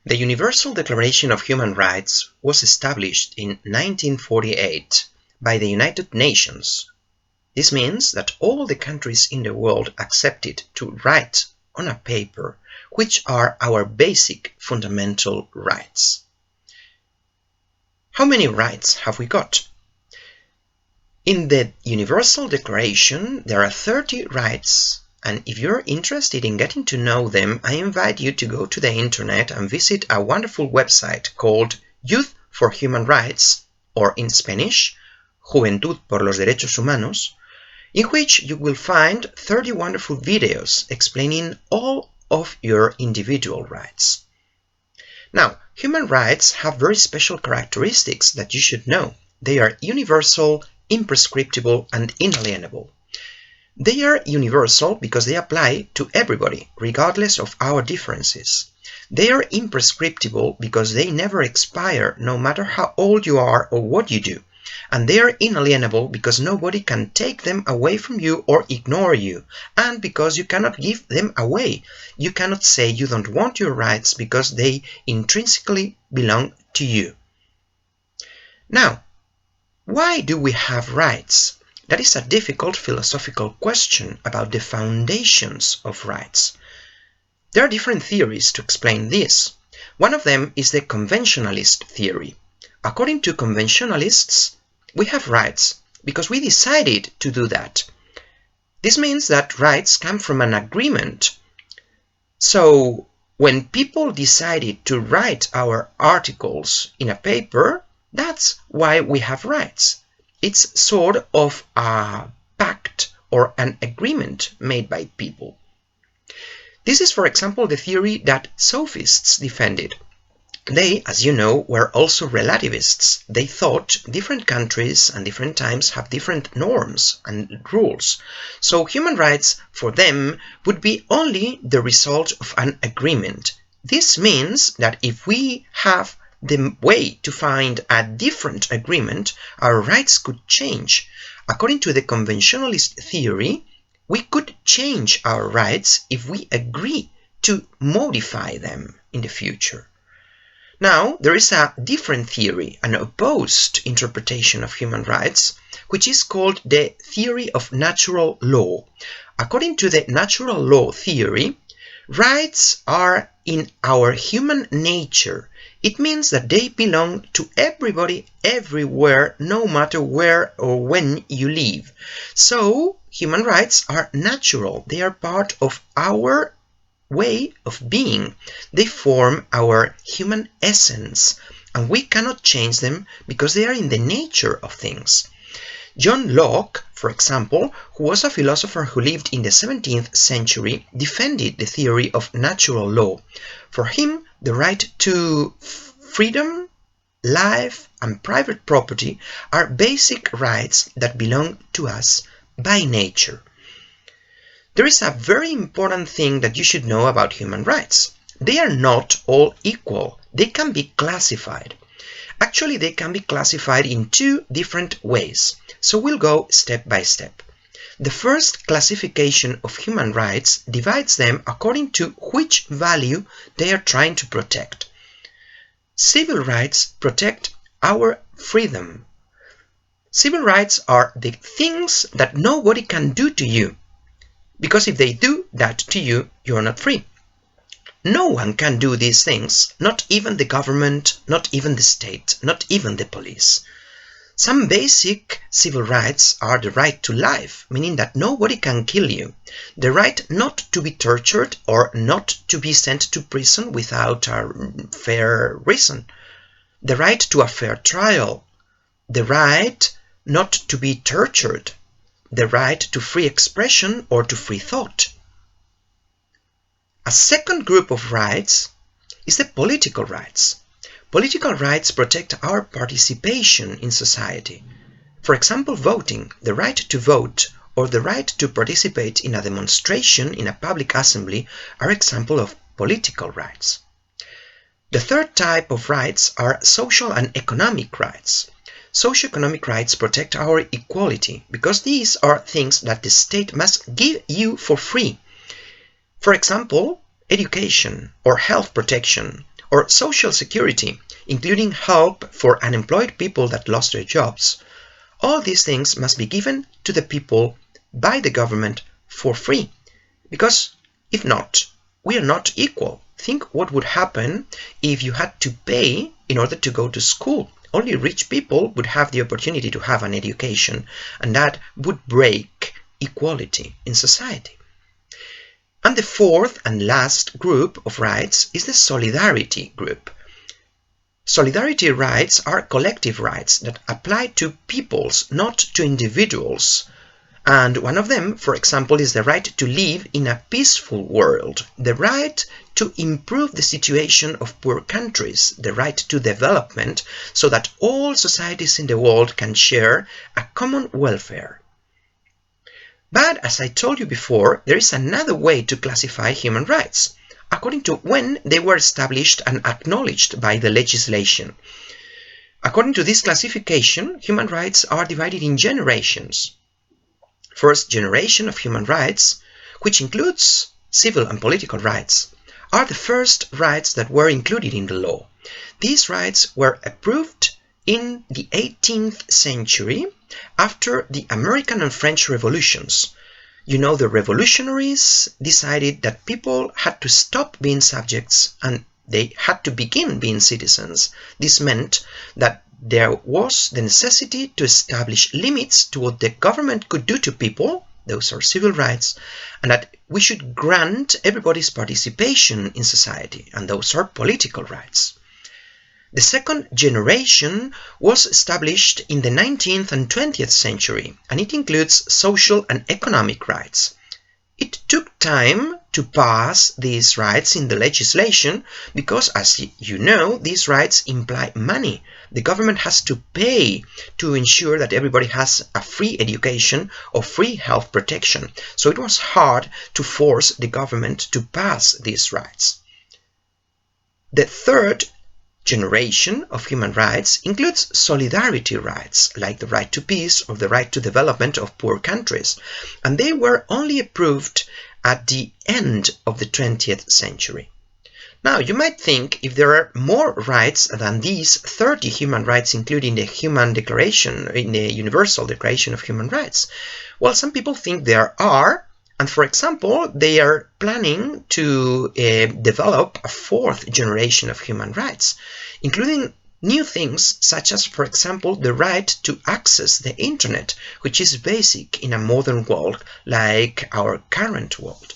The Universal Declaration of Human Rights was established in 1948 by the United Nations. This means that all the countries in the world accepted to write on a paper which are our basic fundamental rights. How many rights have we got? In the Universal Declaration, there are 30 rights, and if you're interested in getting to know them, I invite you to go to the internet and visit a wonderful website called Youth for Human Rights, or in Spanish, Juventud por los Derechos Humanos, in which you will find 30 wonderful videos explaining all of your individual rights. Now, human rights have very special characteristics that you should know. They are universal, imprescriptible, and inalienable. They are universal because they apply to everybody, regardless of our differences. They are imprescriptible because they never expire, no matter how old you are or what you do. And they are inalienable because nobody can take them away from you or ignore you, and because you cannot give them away. You cannot say you don't want your rights because they intrinsically belong to you. Now, why do we have rights? That is a difficult philosophical question about the foundations of rights. There are different theories to explain this. One of them is the conventionalist theory. According to conventionalists, we have rights because we decided to do that. This means that rights come from an agreement. So, when people decided to write our articles in a paper, that's why we have rights. It's sort of a pact or an agreement made by people. This is, for example, the theory that sophists defended. They, as you know, were also relativists. They thought different countries and different times have different norms and rules. So human rights for them would be only the result of an agreement. This means that if we have the way to find a different agreement, our rights could change. According to the conventionalist theory, we could change our rights if we agree to modify them in the future. Now, there is a different theory, an opposed interpretation of human rights, which is called the theory of natural law. According to the natural law theory, rights are in our human nature. It means that they belong to everybody, everywhere, no matter where or when you live. So, human rights are natural. They are part of our way of being. They form our human essence, and we cannot change them because they are in the nature of things. John Locke, for example, who was a philosopher who lived in the 17th century, defended the theory of natural law. For him, the right to freedom, life, and private property are basic rights that belong to us by nature. There is a very important thing that you should know about human rights. They are not all equal. They can be classified. Actually, they can be classified in two different ways. So we'll go step by step. The first classification of human rights divides them according to which value they are trying to protect. Civil rights protect our freedom. Civil rights are the things that nobody can do to you, because if they do that to you, you're not free. No one can do these things, not even the government, not even the state, not even the police. Some basic civil rights are the right to life, meaning that nobody can kill you, the right not to be tortured or not to be sent to prison without a fair reason, the right to a fair trial, the right not to be tortured, the right to free expression or to free thought. A second group of rights is the political rights. Political rights protect our participation in society. For example, voting, the right to vote, or the right to participate in a demonstration in a public assembly are examples of political rights. The third type of rights are social and economic rights. Socioeconomic rights protect our equality because these are things that the state must give you for free. For example, education or health protection or social security, including help for unemployed people that lost their jobs. All these things must be given to the people by the government for free, because if not, we are not equal. Think what would happen if you had to pay in order to go to school. Only rich people would have the opportunity to have an education, and that would break equality in society. And the fourth and last group of rights is the solidarity group. Solidarity rights are collective rights that apply to peoples, not to individuals. And one of them, for example, is the right to live in a peaceful world, the right to improve the situation of poor countries, the right to development, so that all societies in the world can share a common welfare. But as I told you before, there is another way to classify human rights, according to when they were established and acknowledged by the legislation. According to this classification, human rights are divided in generations. First generation of human rights, which includes civil and political rights, are the first rights that were included in the law. These rights were approved in the 18th century after the American and French revolutions. You know, the revolutionaries decided that people had to stop being subjects and they had to begin being citizens. This meant that there was the necessity to establish limits to what the government could do to people, those are civil rights, and that we should grant everybody's participation in society, and those are political rights. The second generation was established in the 19th and 20th century, and it includes social and economic rights. It took time to pass these rights in the legislation because, as you know, these rights imply money. The government has to pay to ensure that everybody has a free education or free health protection. So it was hard to force the government to pass these rights. The third generation of human rights includes solidarity rights, like the right to peace or the right to development of poor countries, and they were only approved at the end of the 20th century. Now, you might think if there are more rights than these 30 human rights included in the Universal Declaration of Human Rights. Well, some people think there are, and for example, they are planning to develop a fourth generation of human rights, including new things such as, for example, the right to access the internet, which is basic in a modern world like our current world.